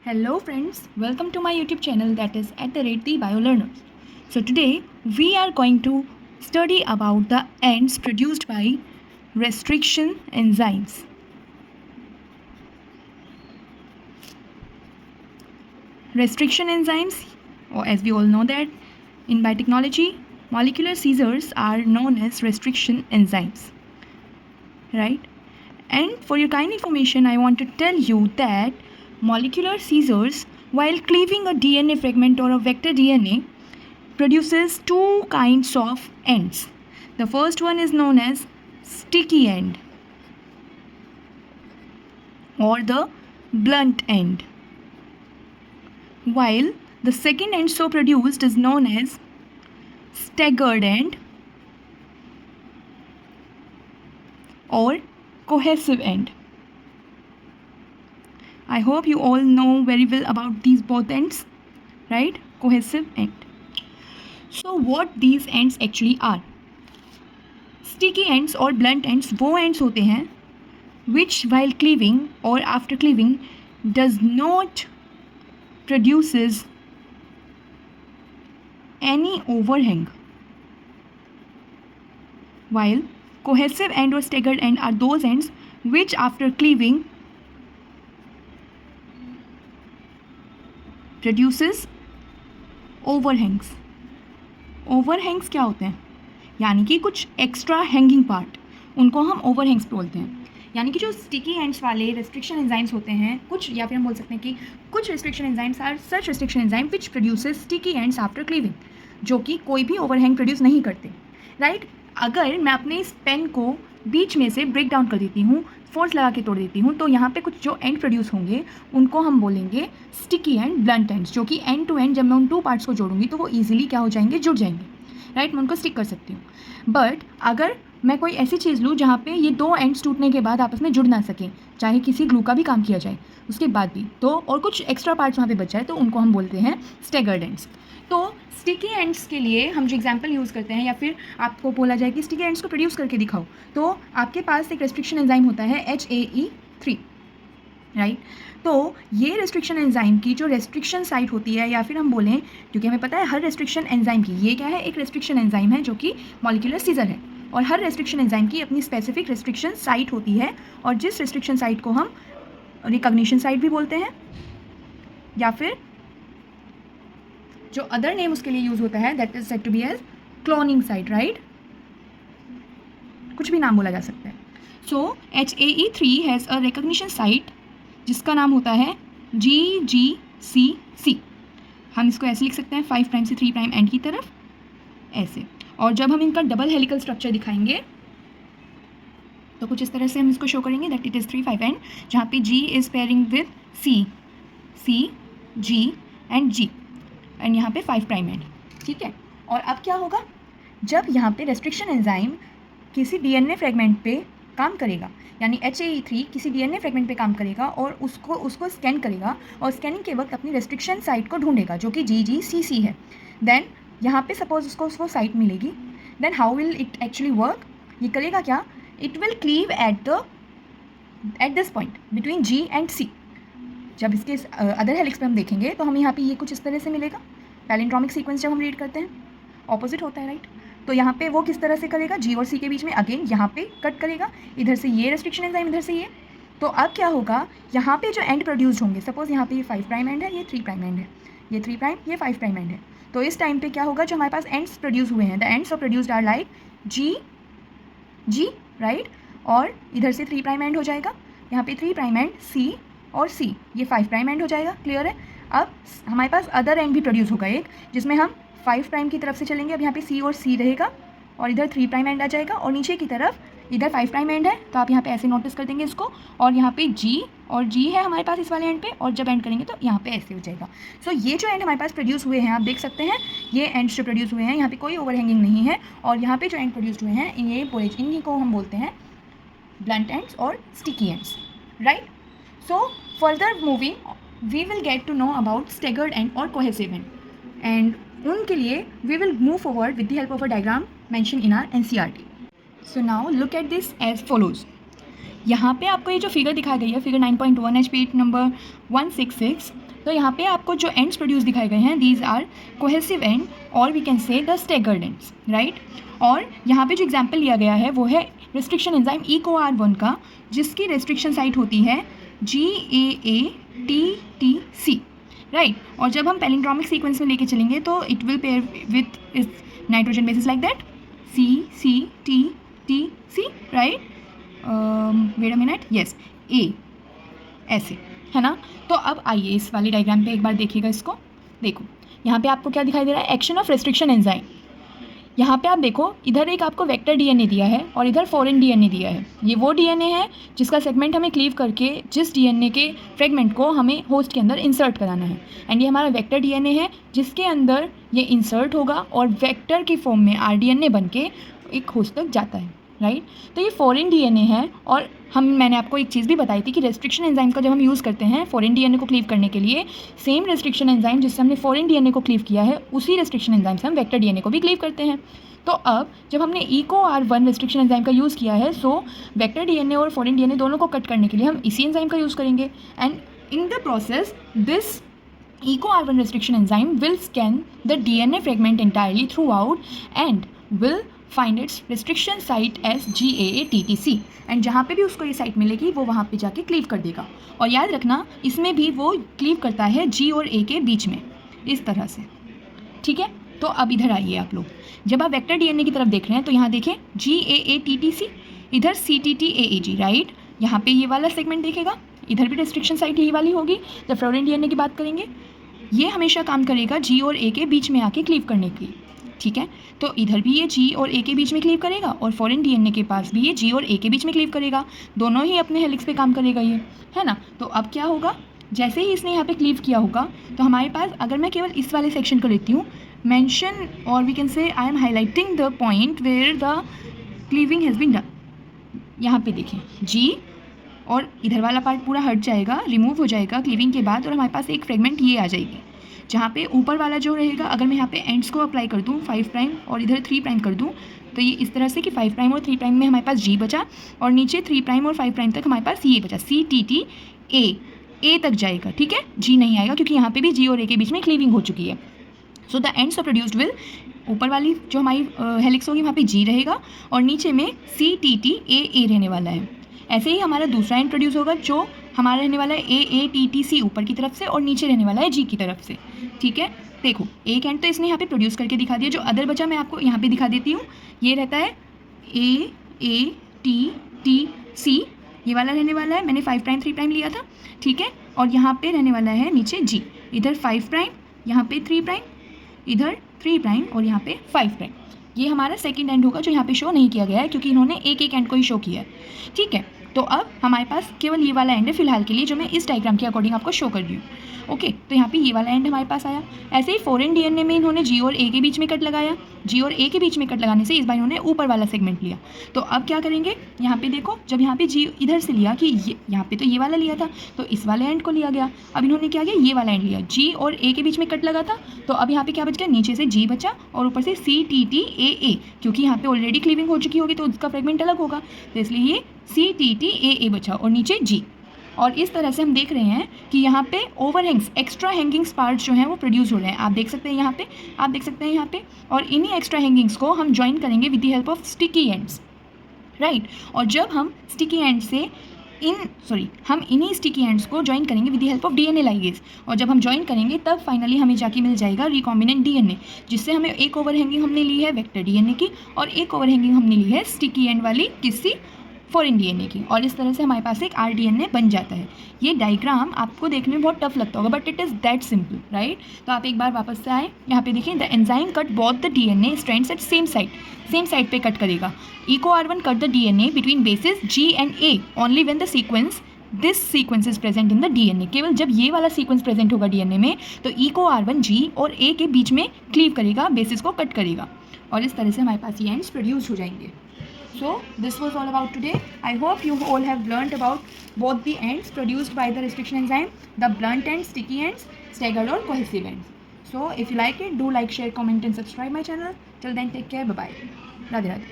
Hello friends, welcome to my YouTube channel that is @the BioLearner. So today we are going to study about the ends produced by restriction enzymes. Restriction enzymes, or as we all know that in biotechnology, molecular scissors are known as restriction enzymes. Right? And for your kind information, I want to tell you that molecular scissors, while cleaving a DNA fragment or a vector DNA, produces two kinds of ends. The first one is known as sticky end or the blunt end, while the second end so produced is known as staggered end or cohesive end. I hope you all know very well about these both ends, right? Cohesive end. So what these ends actually are? Sticky ends और blunt ends वो ends होते हैं which while cleaving or after cleaving does not produces any overhang, while cohesive end or staggered end are those ends which after cleaving produces overhangs. Overhangs क्या होते हैं? यानी कि कुछ एक्स्ट्रा हैंगिंग पार्ट, उनको हम ओवरहैंग्स बोलते हैं. यानी कि जो स्टिकी एंड्स वाले रेस्ट्रिक्शन एंजाइम्स होते हैं कुछ, या फिर हम बोल सकते हैं कि कुछ restriction enzymes are such restriction enzyme which produces sticky ends after cleaving, जो कि कोई भी ओवरहैंग प्रोड्यूस नहीं करते. राइट? अगर मैं अपने इस पेन को बीच में से ब्रेक डाउन कर देती हूँ, फोर्स लगा के तोड़ देती हूँ, तो यहाँ पे कुछ जो एंड प्रोड्यूस होंगे उनको हम बोलेंगे स्टिकी एंड ब्लंट एंड्स, जो कि एंड टू एंड जब मैं उन टू पार्ट्स को जोड़ूंगी तो वो ईजिली क्या हो जाएंगे, जुड़ जाएंगे. राइट? मैं उनको स्टिक कर सकती हूँ. बट अगर मैं कोई ऐसी चीज़ लूँ जहाँ पे ये दो एंड्स टूटने के बाद आपस में जुड़ ना सकें, चाहे किसी ग्लू का भी काम किया जाए उसके बाद भी, तो और कुछ एक्स्ट्रा पार्ट्स वहाँ पे बच जाए, तो उनको हम बोलते हैं स्टैगर्ड एंड्स. तो स्टिकी एंड्स के लिए हम जो एग्जांपल यूज़ करते हैं, या फिर आपको बोला जाए कि स्टिकी एंड्स को प्रोड्यूस करके दिखाओ, तो आपके पास एक रेस्ट्रिक्शन एंजाइम होता है HAE3. राइट? तो ये रेस्ट्रिक्शन एंजाइम की जो रेस्ट्रिक्शन साइट होती है, या फिर हम बोलें, क्योंकि हमें पता है हर रेस्ट्रिक्शन एंजाइम की, ये क्या है, एक रेस्ट्रिक्शन एंजाइम है जो कि मॉलिक्यूलर सीजर है, और हर रेस्ट्रिक्शन एंजाइम की अपनी स्पेसिफिक रेस्ट्रिक्शन साइट होती है, और जिस रेस्ट्रिक्शन साइट को हम रिकॉग्निशन साइट भी बोलते हैं, या फिर जो अदर नेम उसके लिए यूज होता है that is said to be as cloning site. Right? कुछ भी नाम बोला जा सकता है. So HAE3 has a recognition site जिसका नाम होता है GGCC. हम इसको ऐसे लिख सकते हैं 5 प्राइम से 3 प्राइम एंड की तरफ, ऐसे. और जब हम इनका डबल हेलिकल स्ट्रक्चर दिखाएंगे तो कुछ इस तरह से हम इसको शो करेंगे दैट इट इज़ 3 5 एंड, जहाँ पे G is pairing with C, G and G, and यहाँ पे 5 प्राइम एंड. ठीक है? और अब क्या होगा, जब यहाँ पे रेस्ट्रिक्शन एंजाइम किसी DNA फ्रेगमेंट पे काम करेगा, यानी HAE3 किसी DNA फ्रेगमेंट पे काम करेगा और उसको स्कैन करेगा, और स्कैनिंग के वक्त अपनी रेस्ट्रिक्शन साइट को ढूंढेगा जो कि GGCC है. देन यहाँ पे सपोज उसको साइट मिलेगी, then how will it actually work? ये करेगा क्या, it will cleave at this point between G and C. जब इसके अदर हेलिक्स पे हम देखेंगे तो हमें यहाँ पे ये कुछ इस तरह से मिलेगा. पैलिंड्रोमिक सीक्वेंस जब हम रीड करते हैं ऑपोजिट होता है. राइट? तो यहाँ पे वो किस तरह से करेगा, G और C के बीच में अगेन यहाँ पे कट करेगा, इधर से ये रेस्ट्रिक्शन एंजाइम, इधर से ये. तो अब क्या होगा, यहाँ पे जो एंड प्रोड्यूस्ड होंगे, सपोज यहाँ पे ये 5 प्राइम एंड है, ये 3 प्राइम एंड है, ये 3 प्राइम, ये 5 प्राइम एंड है. तो इस टाइम पे क्या होगा, जो हमारे पास एंड्स प्रोड्यूस हुए हैं, the ends of produced are like G. Right? और इधर से 3 प्राइम एंड हो जाएगा, यहाँ पे 3 प्राइम एंड C और C, ये 5 प्राइम एंड हो जाएगा. क्लियर है? अब हमारे पास अदर एंड भी प्रोड्यूस होगा एक, जिसमें हम 5 प्राइम की तरफ से चलेंगे. अब यहाँ पे C और C रहेगा, और इधर 3 प्राइम एंड आ जाएगा, और नीचे की तरफ इधर 5 प्राइम एंड है, तो आप यहाँ पे ऐसे नोटिस कर देंगे इसको, और यहाँ पे G और G है हमारे पास इस वाले एंड पे, और जब एंड करेंगे तो यहाँ पे ऐसे हो जाएगा. सो ये जो एंड हमारे पास प्रोड्यूस हुए हैं, आप देख सकते हैं ये एंड्स जो प्रोड्यूस हुए हैं, यहाँ पे कोई ओवरहैंगिंग नहीं है, और यहाँ पे जो एंड प्रोड्यूस्ड हुए हैं इन्हीं को हम बोलते हैं ब्लंट एंड्स और sticky ends. Right? So further moving we will get to know about staggered end और कोहेसिव एंड, एंड उनके लिए we will move forward with the help of a diagram mention in our NCERT. So now look at this as follows. यहाँ पे आपको ये जो figure दिखाई गई है, फिगर 9.1 HP नंबर 166, तो यहाँ पे आपको जो एंड्स प्रोड्यूस दिखाए गए हैं, दीज आर कोहेसिव एंड और we can say the staggered ends, right. और यहाँ पे जो एग्जाम्पल लिया गया है वो है रेस्ट्रिक्शन एंजाइम EcoR1 का, जिसकी रेस्ट्रिक्शन साइट होती है GAATTC, राइट। और जब हम पैलिंड्रोमिक सीक्वेंस में लेके चलेंगे तो इट विल पेयर विथ इस nitrogen bases like that CCTTC, right. Wait a minute, yes, A, ऐसे, है ना। तो अब आइए इस वाली डायग्राम पे एक बार देखिएगा इसको। देखो यहाँ पे आपको क्या दिखाई दे रहा है, एक्शन ऑफ रेस्ट्रिक्शन एंजाइम। यहाँ पे आप देखो, इधर एक आपको वेक्टर डीएनए दिया है और इधर फॉरेन डीएनए दिया है। ये वो डीएनए है जिसका सेगमेंट हमें क्लीव करके जिस डीएनए के फ्रेगमेंट को हमें होस्ट के अंदर इंसर्ट कराना है, एंड ये हमारा वेक्टर डीएनए है जिसके अंदर ये इंसर्ट होगा और वेक्टर की फॉर्म में आरडीएनए बन के एक होस्ट तक जाता है, राइट। तो ये फॉरेन डीएनए है और मैंने आपको एक चीज़ भी बताई थी कि रेस्ट्रिक्शन एंजाइम का जब हम यूज़ करते हैं फॉरेन डीएनए को क्लीव करने के लिए, सेम रेस्ट्रिक्शन एंजाइम जिससे हमने फॉरेन डीएनए को क्लीव किया है उसी रेस्ट्रिक्शन एंजाइम से हम वेक्टर डीएनए को भी क्लीव करते हैं। तो अब जब हमने EcoR1 रेस्ट्रिक्शन एंजाइम का यूज़ किया है, सो वेक्टर डीएनए और फॉरेन डीएनए दोनों को कट करने के लिए हम इसी एंजाइम का यूज़ करेंगे, and in the process this EcoR1 restriction enzyme will scan the DNA fragment entirely throughout and will find its restriction site as GAATTC, and जहाँ पे भी उसको ये साइट मिलेगी वो वहाँ पे जाके क्लीव कर देगा। और याद रखना इसमें भी वो क्लीव करता है G और A के बीच में, इस तरह से, ठीक है। तो अब इधर आइए आप लोग, जब आप वेक्टर डीएनए की तरफ देख रहे हैं तो यहाँ देखें GAATTC, इधर CTTAAG, राइट। यहाँ पे ये वाला सेगमेंट देखेगा, इधर भी रेस्ट्रिक्शन साइट यही वाली होगी। जब फॉरेन डीएनए की बात करेंगे ये हमेशा काम करेगा G और A के बीच में आके क्लीव करने की, ठीक है। तो इधर भी ये G और A के बीच में क्लीव करेगा और फॉरेन डीएनए के पास भी ये G और A के बीच में क्लीव करेगा, दोनों ही अपने हेलिक्स पे काम करेगा ये, है ना। तो अब क्या होगा, जैसे ही इसने यहाँ पे क्लीव किया होगा तो हमारे पास, अगर मैं केवल इस वाले सेक्शन को लेती हूँ, मेंशन और we can say I am highlighting the point where the cleaving has been done. यहाँ पे देखें G और इधर वाला पार्ट पूरा हट जाएगा, रिमूव हो जाएगा क्लीविंग के बाद, और हमारे पास एक फ्रेगमेंट ये आ जाएगी, जहाँ पे ऊपर वाला जो रहेगा, अगर मैं यहाँ पे एंड्स को अप्लाई कर दूँ 5 प्राइम और इधर 3 प्राइम कर दूँ तो ये इस तरह से कि 5 प्राइम और 3 प्राइम में हमारे पास G बचा, और नीचे 3 प्राइम और 5 प्राइम तक हमारे पास ये बचा CTTA तक जाएगा, ठीक है। G नहीं आएगा क्योंकि यहाँ पे भी G और A के बीच में क्लीविंग हो चुकी है। So the ends of produced will, ऊपर वाली जो हमारी हेलिक्स होगी वहाँ पे G रहेगा और नीचे में CTTAA रहने वाला है। ऐसे ही हमारा दूसरा एंड प्रोड्यूस होगा जो हमारा रहने वाला है AATTC ऊपर की तरफ से और नीचे रहने वाला है G की तरफ से, ठीक है। देखो एक एंड तो इसने यहाँ पे प्रोड्यूस करके दिखा दिया, जो अदर बचा मैं आपको यहाँ पे दिखा देती हूँ। ये रहता है AATTC, ये वाला रहने वाला है, मैंने 5 प्राइम 3 प्राइम लिया था, ठीक है। और यहाँ पे रहने वाला है नीचे G, इधर 5 प्राइम, यहाँ पे 3 प्राइम, इधर 3 प्राइम और यहाँ पे 5 प्राइम। ये हमारा सेकंड एंड होगा जो यहाँ पे शो नहीं किया गया है क्योंकि इन्होंने एक एक एंड को ही शो किया है, ठीक है। तो अब हमारे पास केवल ये वाला एंड है फिलहाल के लिए, जो मैं इस डायग्राम के अकॉर्डिंग आपको शो कर रही हूँ, ओके। तो यहाँ पे ये वाला एंड हमारे पास आया। ऐसे ही फॉरेन डीएनए में इन्होंने G और A के बीच में कट लगाया, G और A के बीच में कट लगाने से इस बार इन्होंने ऊपर वाला सेगमेंट लिया। तो अब क्या करेंगे, यहाँ पे देखो, जब यहाँ पे G इधर से लिया कि यहाँ पे तो ये वाला लिया था तो इस वाले एंड को लिया गया, अब इन्होंने क्या किया, ये वाला एंड लिया, G और A के बीच में कट लगा था, तो अब यहाँ पे क्या बच गया, नीचे से G बचा और ऊपर से CTTAA, क्योंकि यहाँ पे ऑलरेडी क्लीविंग हो चुकी होगी तो उसका फ्रेगमेंट अलग होगा, तो इसलिए ये CTTAA बचा और नीचे G। और इस तरह से हम देख रहे हैं कि यहाँ पे ओवरहैंग्स, एक्स्ट्रा हैंगिंग्स पार्ट्स जो हैं वो प्रोड्यूस हो रहे हैं, आप देख सकते हैं यहाँ पे, आप देख सकते हैं यहाँ पे। और इन्हीं एक्स्ट्रा हैंगिंग्स को हम ज्वाइन करेंगे with the help of sticky ends, right. और जब हम स्टिकी एंड से हम इन्हीं स्टिकी एंड्स को ज्वाइन करेंगे with the help of DNA ligase, और जब हम ज्वाइन करेंगे तब फाइनली हमें जाके मिल जाएगा रिकॉम्बिनेंट डीएनए, जिससे हमें एक ओवरहैंगिंग हमने ली है वेक्टर डीएनए की और एक ओवरहैंगिंग हमने ली है स्टिकी एंड वाली किसी फॉरेन डीएनए की, और इस तरह से हमारे पास एक आरडीएनए बन जाता है। ये डायग्राम आपको देखने में बहुत टफ लगता होगा but it is that simple, right. तो आप एक बार वापस से आए, यहाँ पे देखिए, the enzyme cut both the DNA strands at same side पे कट करेगा। EcoR1 cut the DNA between bases G and A only when the this sequence is present in the DNA, केवल जब ये वाला सीक्वेंस प्रेजेंट होगा DNA में तो EcoR1 G और A के बीच में क्लीव करेगा, बेसिस को कट करेगा, और इस तरह से हमारे पास ये एंड्स प्रोड्यूस हो जाएंगे। So this was all about today. I hope you all have learnt about both the ends produced by the restriction enzyme, the blunt ends, sticky ends, staggered or cohesive ends. So if you like it, do like, share, comment and subscribe my channel. Till then, take care. Bye bye. Radhe Radhe.